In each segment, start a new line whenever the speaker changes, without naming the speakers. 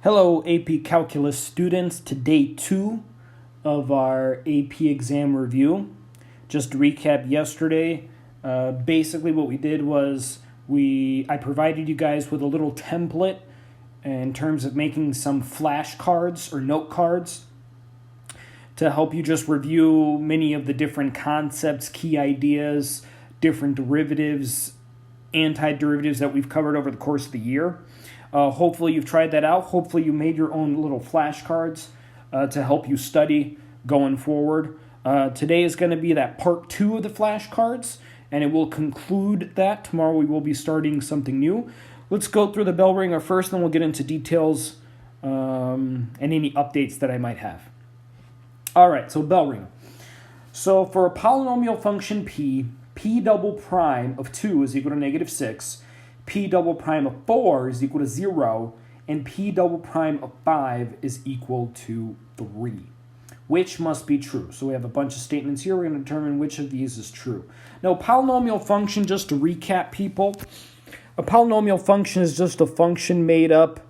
Hello, AP Calculus students, to day 2 of our AP exam review. Just to recap yesterday, basically what we did was I provided you guys with a little template in terms of making some flashcards or note cards to help you just review many of the different concepts, key ideas, different derivatives, antiderivatives that we've covered over the course of the year. Hopefully you've tried that out. Hopefully you made your own little flashcards to help you study going forward. Today is going to be that part 2 of the flashcards, and it will conclude that. Tomorrow we will be starting something new. Let's go through the bell ringer first, then we'll get into details and any updates that I might have. All right, so bell ringer. So for a polynomial function p double prime of 2 is equal to negative 6, p double prime of 4 is equal to 0, and p double prime of 5 is equal to 3. Which must be true? So we have a bunch of statements here. We're going to determine which of these is true. Now, polynomial function, just to recap, people, a polynomial function is just a function made up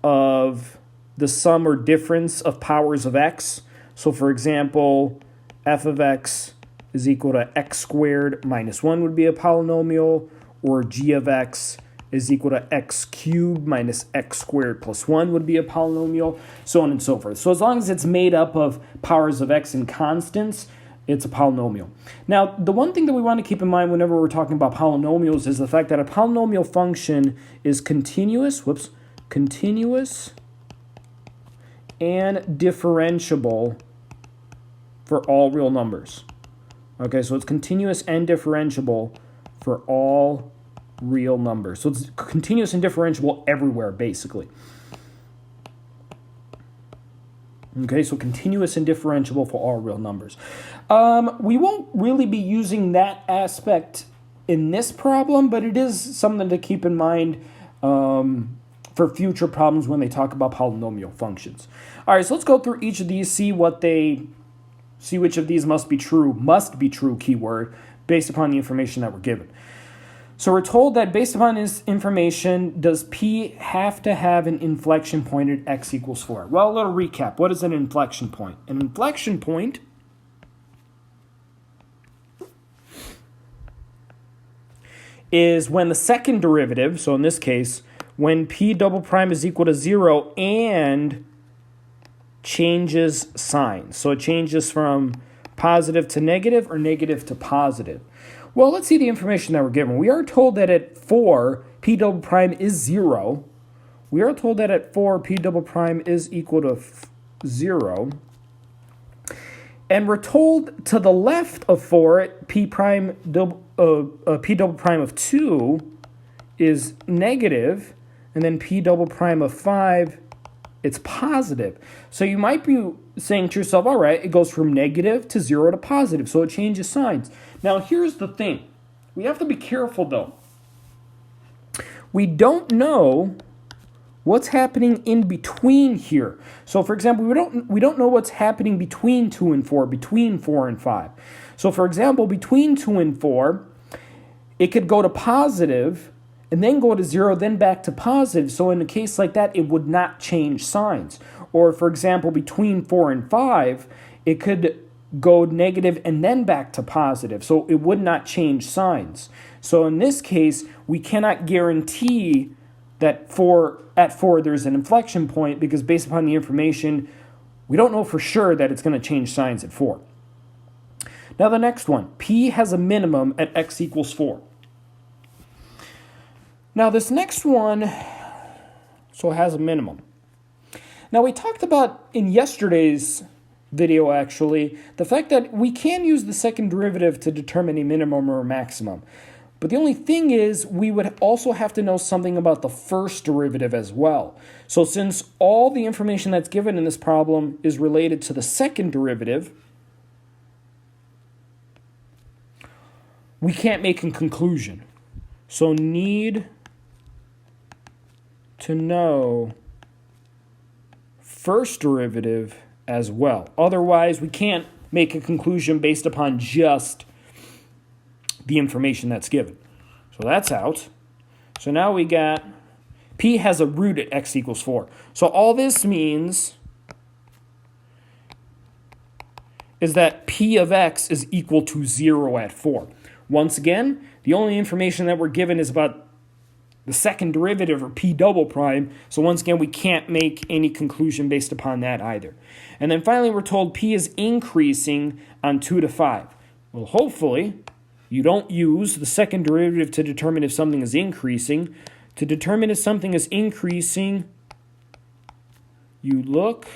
of the sum or difference of powers of x. So, for example, f of x is equal to x squared minus 1 would be a polynomial, or g of x is equal to x cubed minus x squared plus 1 would be a polynomial, so on and so forth. So as long as it's made up of powers of x and constants, it's a polynomial. Now, the one thing that we want to keep in mind whenever we're talking about polynomials is the fact that a polynomial function is continuous and differentiable for all real numbers. Okay, so it's continuous and differentiable for all real numbers. So it's continuous and differentiable everywhere, basically. Okay, so continuous and differentiable for all real numbers. We won't really be using that aspect in this problem, but it is something to keep in mind for future problems when they talk about polynomial functions. All right, so let's go through each of these, see which of these must be true keyword, based upon the information that we're given. So we're told that based upon this information, does P have to have an inflection point at x equals 4? Well, a little recap. What is an inflection point? An inflection point is when the second derivative, so in this case, when P double prime is equal to 0 and changes signs. So it changes from positive to negative or negative to positive. Well, let's see the information that we're given. We are told that at 4, p double prime is 0. We are told that at 4, p double prime is equal to 0. And we're told to the left of 4, p double prime of 2 is negative, and then p double prime of 5, it's positive. So you might be saying to yourself, all right, it goes from negative to 0 to positive, so it changes signs. Now, here's the thing. We have to be careful, though. We don't know what's happening in between here. So, for example, we don't know what's happening between 2 and 4, between 4 and 5. So, for example, between 2 and 4, it could go to positive and then go to 0, then back to positive. So in a case like that, it would not change signs. Or, for example, between 4 and 5, it could go negative and then back to positive. So it would not change signs. So in this case, we cannot guarantee that at 4 there's an inflection point, because based upon the information, we don't know for sure that it's going to change signs at 4. Now the next one, P has a minimum at x equals 4. Now this next one, so it has a minimum. Now we talked about in yesterday's video, actually, the fact that we can use the second derivative to determine a minimum or a maximum. But the only thing is, we would also have to know something about the first derivative as well. So since all the information that's given in this problem is related to the second derivative, we can't make a conclusion. So need to know first derivative as well. Otherwise, we can't make a conclusion based upon just the information that's given. So that's out. So now we got P has a root at x equals 4. So all this means is that P of x is equal to 0 at 4. Once again, the only information that we're given is about the second derivative, or P double prime. So once again, we can't make any conclusion based upon that either. And then finally, we're told P is increasing on 2 to 5. Well, hopefully, you don't use the second derivative to determine if something is increasing. To determine if something is increasing, you look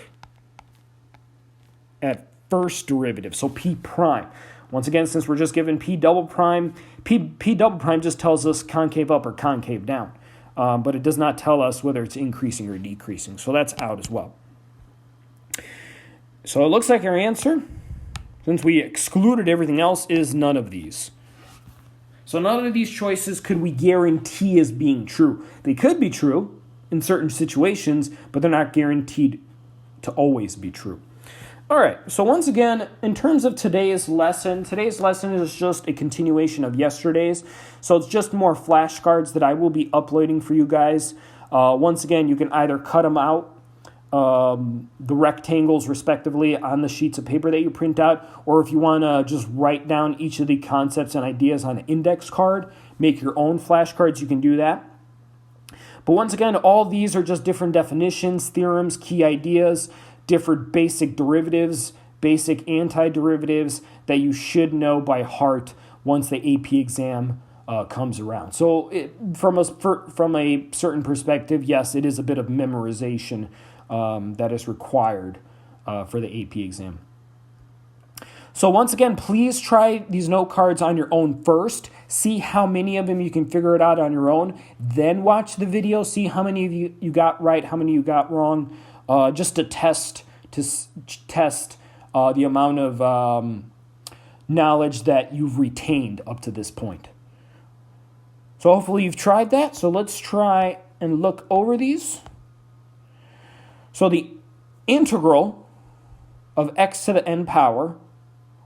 at first derivative, so P prime. Once again, since we're just given P double prime, P double prime just tells us concave up or concave down. But it does not tell us whether it's increasing or decreasing. So that's out as well. So it looks like our answer, since we excluded everything else, is none of these. So none of these choices could we guarantee as being true. They could be true in certain situations, but they're not guaranteed to always be true. All right, so once again, in terms of today's lesson is just a continuation of yesterday's. So it's just more flashcards that I will be uploading for you guys. Once again, you can either cut them out, the rectangles respectively, on the sheets of paper that you print out, or if you want to just write down each of the concepts and ideas on an index card, make your own flashcards, you can do that. But once again, all these are just different definitions, theorems, key ideas, different basic derivatives, basic antiderivatives that you should know by heart once the AP exam comes around. So from a certain perspective, yes, it is a bit of memorization that is required for the AP exam. So once again, please try these note cards on your own first. See how many of them you can figure it out on your own. Then watch the video. See how many of you got right, how many you got wrong. Just to test the amount of knowledge that you've retained up to this point. So hopefully you've tried that. So let's try and look over these. So the integral of x to the n power,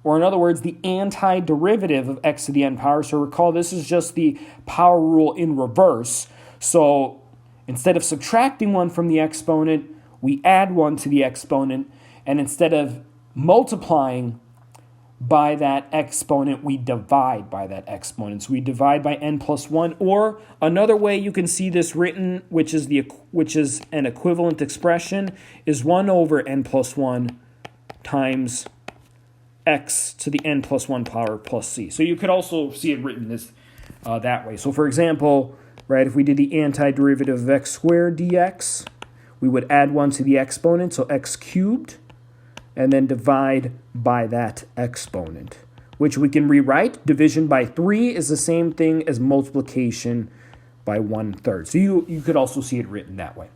or in other words, the antiderivative of x to the n power. So recall, this is just the power rule in reverse. So instead of subtracting 1 from the exponent, we add 1 to the exponent, and instead of multiplying by that exponent, we divide by that exponent. So we divide by n plus 1, or another way you can see this written, which is an equivalent expression, is 1 over n plus 1 times x to the n plus 1 power plus c. So you could also see it written this that way. So for example, right, if we did the antiderivative of x squared dx, we would add 1 to the exponent, so x cubed, and then divide by that exponent, which we can rewrite. Division by 3 is the same thing as multiplication by 1/3. So you could also see it written that way.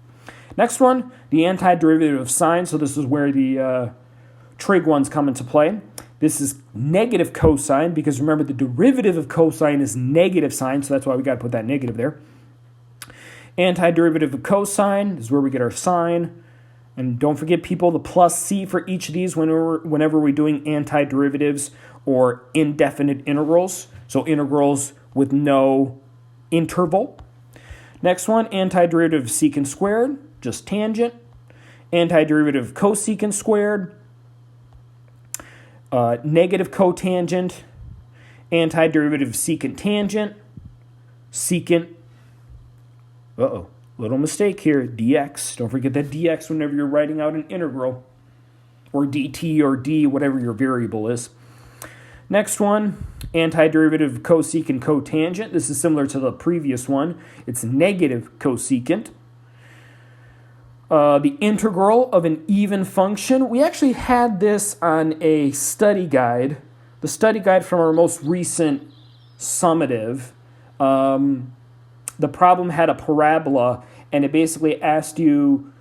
Next one, the antiderivative of sine. So this is where the trig ones come into play. This is negative cosine, because remember, the derivative of cosine is negative sine, so that's why we got to put that negative there. Antiderivative of cosine is where we get our sine. And don't forget, people, the plus c for each of these whenever we're doing antiderivatives or indefinite integrals. So integrals with no interval. Next one, antiderivative of secant squared, just tangent. Antiderivative of cosecant squared, negative cotangent. Antiderivative of secant tangent, secant. Little mistake here, dx. Don't forget that dx whenever you're writing out an integral, or dt or d, whatever your variable is. Next one, antiderivative of cosecant cotangent. This is similar to the previous one. It's negative cosecant. The integral of an even function. We actually had this on a study guide, the study guide from our most recent summative. The problem had a parabola, and it basically asked you,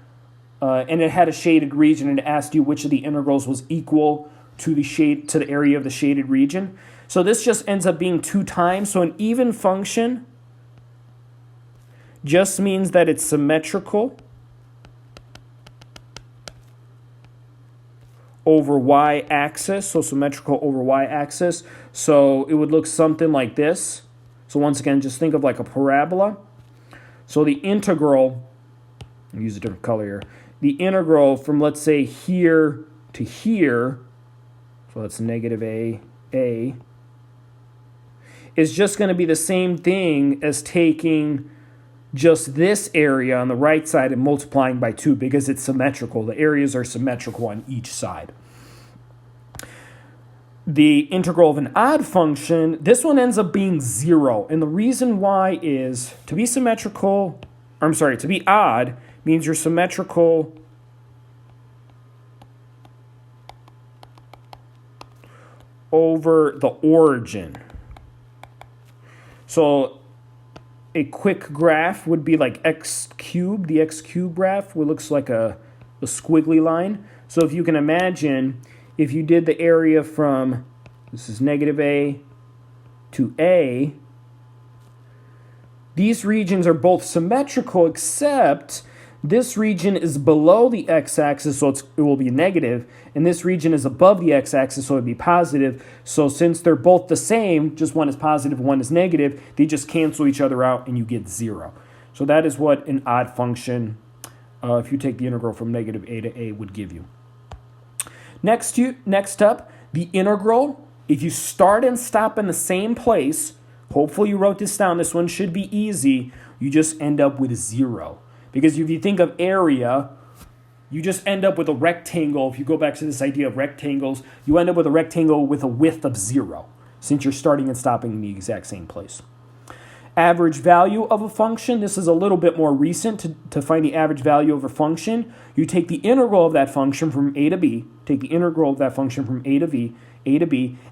and it had a shaded region, and it asked you which of the integrals was equal to the area of the shaded region. So this just ends up being 2 times. So an even function just means that it's symmetrical over y-axis, so symmetrical over y-axis. So it would look something like this. So once again, just think of like a parabola. So the integral, I'll use a different color here, the integral from, let's say, here to here, so that's negative a, is just going to be the same thing as taking just this area on the right side and multiplying by 2 because it's symmetrical. The areas are symmetrical on each side. The integral of an odd function, this one ends up being 0. And the reason why is to be odd means you're symmetrical over the origin. So a quick graph would be like x cubed. The x cubed graph looks like a squiggly line. So if you can imagine, if you did the area from, this is negative a to a, these regions are both symmetrical, except this region is below the x-axis, so it will be negative, and this region is above the x-axis, so it would be positive. So since they're both the same, just one is positive, one is negative, they just cancel each other out, and you get 0. So that is what an odd function, if you take the integral from negative a to a, would give you. Next up, the integral. If you start and stop in the same place, hopefully you wrote this down, this one should be easy, you just end up with 0. Because if you think of area, you just end up with a rectangle. If you go back to this idea of rectangles, you end up with a rectangle with a width of 0, since you're starting and stopping in the exact same place. Average value of a function, this is a little bit more recent to find the average value of a function. You take the integral of that function from a to b, take the integral of that function from a to b,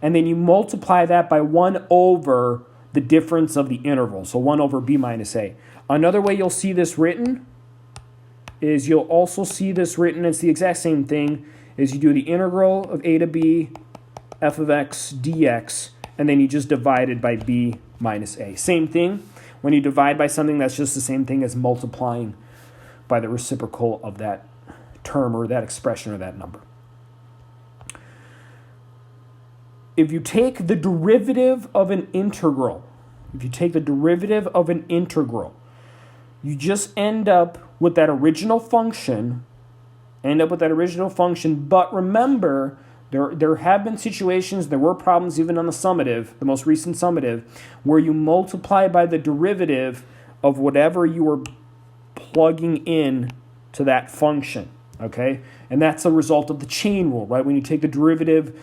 and then you multiply that by 1 over the difference of the interval, so 1 over b minus a. Another way you'll see this written is you'll also see this written, it's the exact same thing, is you do the integral of a to b f of x dx, and then you just divide it by b minus a. Same thing, when you divide by something, that's just the same thing as multiplying by the reciprocal of that term or that expression or that number. If you take the derivative of an integral, you just end up with that original function, but remember, there have been situations, there were problems even on the summative, the most recent summative, where you multiply by the derivative of whatever you were plugging in to that function, okay? And that's a result of the chain rule, right? When you take the derivative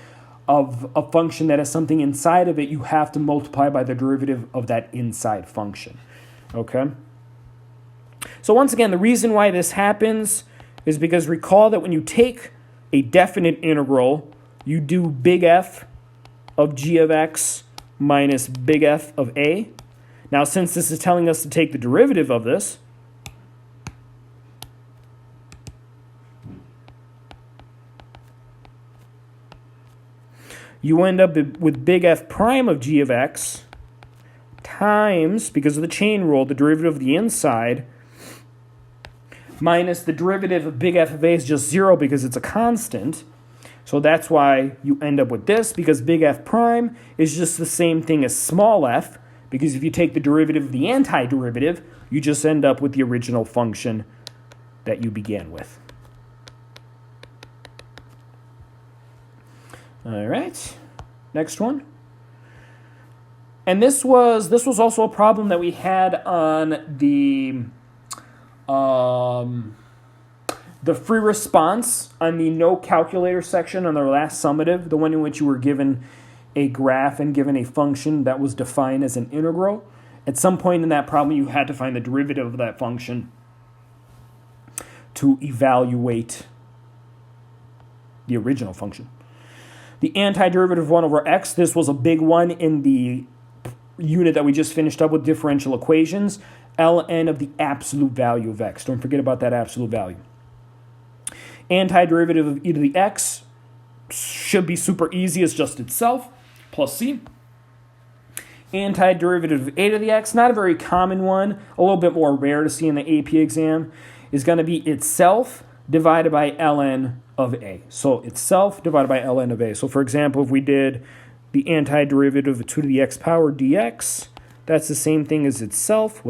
of a function that has something inside of it, you have to multiply by the derivative of that inside function, okay? So once again, the reason why this happens is because recall that when you take a definite integral, you do big F of g of x minus big F of a. Now, since this is telling us to take the derivative of this, you end up with big F prime of g of x times, because of the chain rule, the derivative of the inside, minus the derivative of big F of a is just 0 because it's a constant. So that's why you end up with this, because big F prime is just the same thing as small f, because if you take the derivative of the antiderivative, you just end up with the original function that you began with. All right, next one. And this was also a problem that we had on the free response on the no calculator section on the last summative, the one in which you were given a graph and given a function that was defined as an integral. At some point in that problem, you had to find the derivative of that function to evaluate the original function. The antiderivative of 1 over x, this was a big one in the unit that we just finished up with differential equations. ln of the absolute value of x. Don't forget about that absolute value. Antiderivative of e to the x should be super easy. It's just itself, plus c. Antiderivative of a to the x, not a very common one, a little bit more rare to see in the AP exam, is going to be itself divided by ln of a. So itself divided by ln of a. So for example, if we did the antiderivative of 2 to the x power dx, that's the same thing as itself,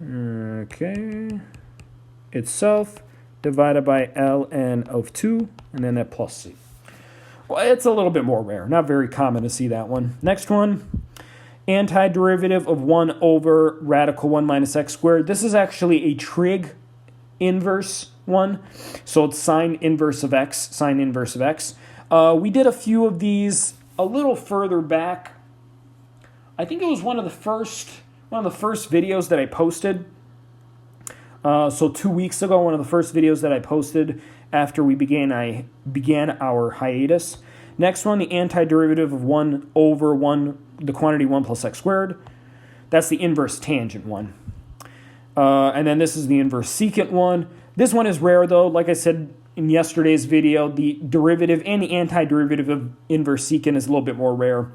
Okay. Itself divided by ln of 2, and then that plus c. Well, it's a little bit more rare. Not very common to see that one. Next one, antiderivative of 1 over radical 1 minus x squared. This is actually a trig inverse one. So it's sine inverse of x, sine inverse of x. We did a few of these a little further back. I think it was one of the first videos that I posted. So 2 weeks ago, one of the first videos that I posted after we began our hiatus. Next one, the antiderivative of 1 over 1, the quantity 1 plus x squared. That's the inverse tangent one. And then this is the inverse secant one. This one is rare, though. Like I said in yesterday's video, the derivative and the antiderivative of inverse secant is a little bit more rare.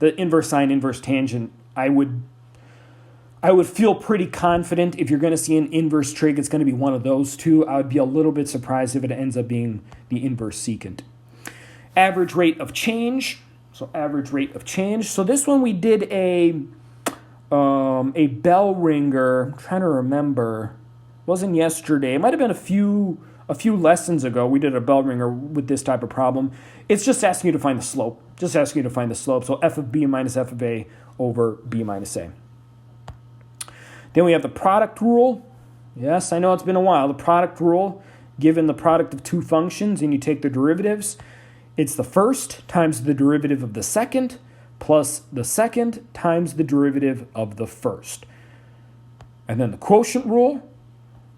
The inverse sine, inverse tangent, I would feel pretty confident if you're going to see an inverse trig, it's going to be one of those two. I would be a little bit surprised if it ends up being the inverse secant. Average rate of change. So average rate of change. So this one we did a bell ringer. I'm trying to remember. It wasn't yesterday. It might have been a few lessons ago. We did a bell ringer with this type of problem. It's just asking you to find the slope. Just asking you to find the slope. So f of b minus f of a over b minus a. Then we have the product rule. Yes, I know it's been a while. The product rule, given the product of two functions and you take the derivatives, it's the first times the derivative of the second plus the second times the derivative of the first. And then the quotient rule,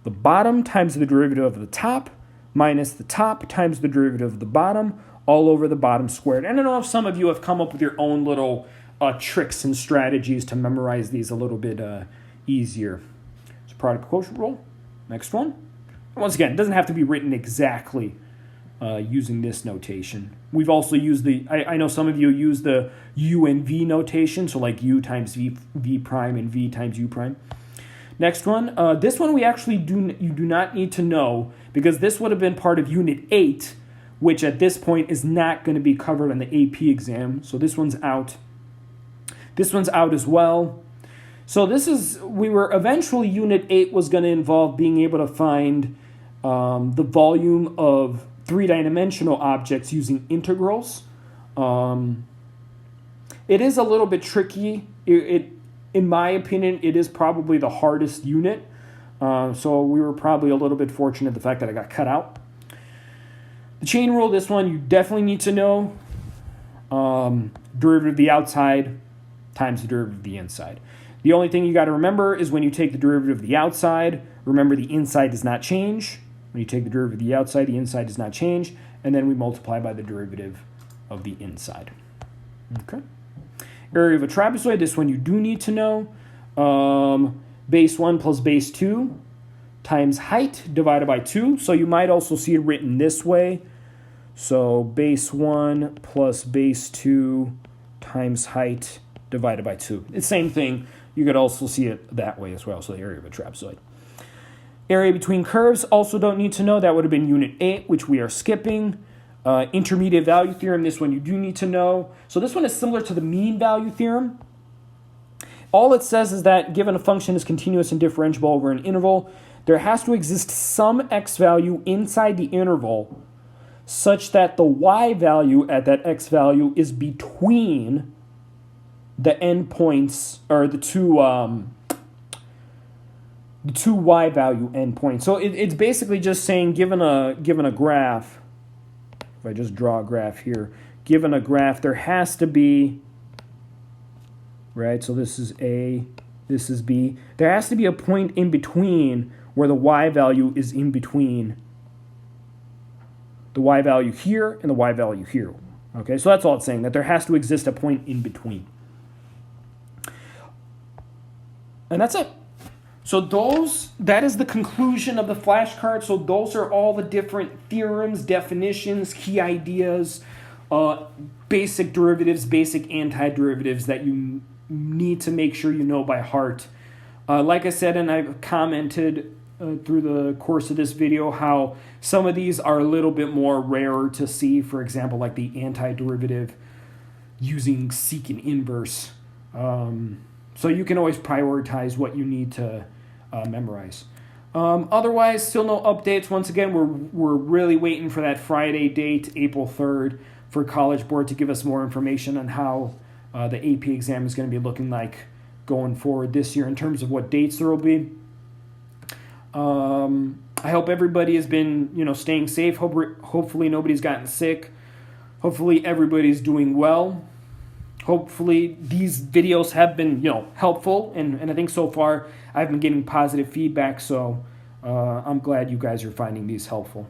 the bottom times the derivative of the top minus the top times the derivative of the bottom all over the bottom squared. And I don't know if some of you have come up with your own little tricks and strategies to memorize these a little bit easier. So product quotient rule. Next one. Once again, it doesn't have to be written exactly using this notation. We've also used I know some of you use the u and v notation, so like u times v prime and v times u prime. Next one. This one we actually you do not need to know because this would have been part of Unit 8, which at this point is not going to be covered on the AP exam. So this one's out. This one's out as well. So eventually Unit 8 was going to involve being able to find the volume of three-dimensional objects using integrals. It is a little bit tricky. In my opinion, it is probably the hardest unit. So we were probably a little bit fortunate the fact that I got cut out. The chain rule, this one you definitely need to know. Derivative of the outside times the derivative of the inside. The only thing you got to remember is when you take the derivative of the outside, remember the inside does not change. When you take the derivative of the outside, the inside does not change. And then we multiply by the derivative of the inside. Okay. Area of a trapezoid, this one you do need to know. Base 1 plus base 2 times height divided by 2. So you might also see it written this way. So base 1 plus base 2 times height divided by 2. It's the same thing. You could also see it that way as well, so the area of a trapezoid. Area between curves, also don't need to know. That would have been Unit 8, which we are skipping. Intermediate value theorem, this one you do need to know. So this one is similar to the mean value theorem. All it says is that given a function is continuous and differentiable over an interval, there has to exist some x value inside the interval such that the y value at that x value is between the endpoints, or the two y value endpoints. So it's basically just saying, given a graph, if I just draw a graph here, given a graph, there has to be, right? So this is A, this is B. There has to be a point in between where the y value is in between the y value here and the y value here. Okay, so that's all it's saying, that there has to exist a point in between. And that's it. So that is the conclusion of the flashcard. So those are all the different theorems, definitions, key ideas, basic derivatives, basic antiderivatives that you need to make sure you know by heart. Like I said, and I've commented through the course of this video, how some of these are a little bit more rarer to see. For example, like the antiderivative using secant inverse. So you can always prioritize what you need to memorize. Otherwise, still no updates. Once again, we're really waiting for that Friday date, April 3rd, for College Board to give us more information on how the AP exam is going to be looking like going forward this year in terms of what dates there will be. I hope everybody has been, staying safe. Hopefully nobody's gotten sick. Hopefully everybody's doing well. Hopefully these videos have been, helpful. And I think so far I've been getting positive feedback. So I'm glad you guys are finding these helpful.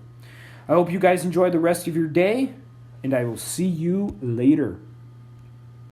I hope you guys enjoy the rest of your day. And I will see you later.